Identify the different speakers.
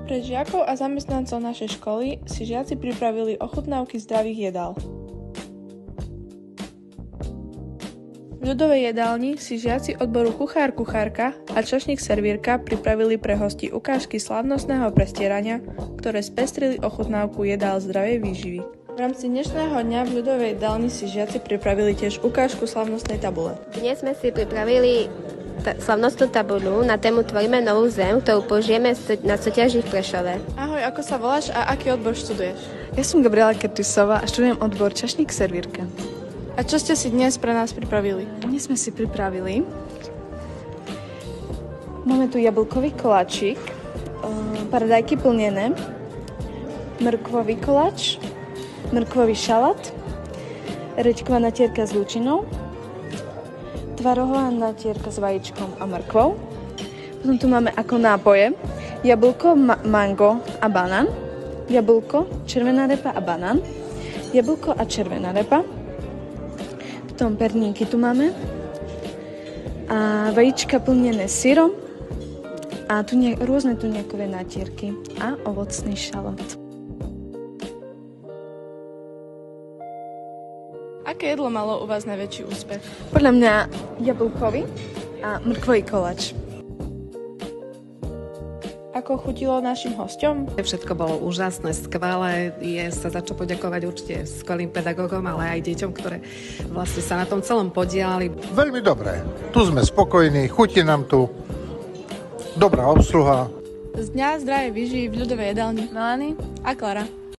Speaker 1: Pre žiakov a zamestnancov našej školy si žiaci pripravili ochutnávky zdravých jedál. V ľudovej jedálni si žiaci odboru kuchár-kuchárka a čašník-servírka pripravili pre hostí ukážky slávnostného prestierania, ktoré spestrili ochutnávku jedál zdravej výživy. V rámci dnešného dňa v ľudovej jedálni si žiaci pripravili tiež ukážku slávnostnej tabule.
Speaker 2: Dnes sme si pripravili slavnostnú tabuľu na tému Tvoríme novú zem, ktorú použijeme na súťaži v Prešove.
Speaker 1: Ahoj, ako sa voláš a aký odbor študuješ?
Speaker 3: Ja som Gabriela Kertusová a študujem odbor čašník-servírka.
Speaker 1: A čo ste si dnes pre nás pripravili?
Speaker 3: Dnes sme si pripravili. Máme tu jablkový koláčik, paradajky plnené, mrkvový koláč, mrkvový šalát, reďková natierka s lučinou, tvarohová natierka s vajíčkom a mrkvou. Potom tu máme ako nápoje jablko, mango a banán, jablko, červená repa a banán, jablko a červená repa. Potom perníky tu máme a vajíčka plnené syrom a rôzne tuniakové natierky a ovocný šalát.
Speaker 1: Aké jedlo malo u vás najväčší úspech?
Speaker 3: Podľa mňa jablkový a mrkvový koláč.
Speaker 1: Ako chutilo našim hosťom?
Speaker 4: Všetko bolo úžasné, skvelé. Je sa za čo poďakovať určite skvelým pedagógom, ale aj deťom, ktoré vlastne sa na tom celom podielali.
Speaker 5: Veľmi dobré. Tu sme spokojní, chutí nám tu. Dobrá obsluha.
Speaker 1: Z Dňa zdravej výživy v ľudovej jedálni Melanie a Klara.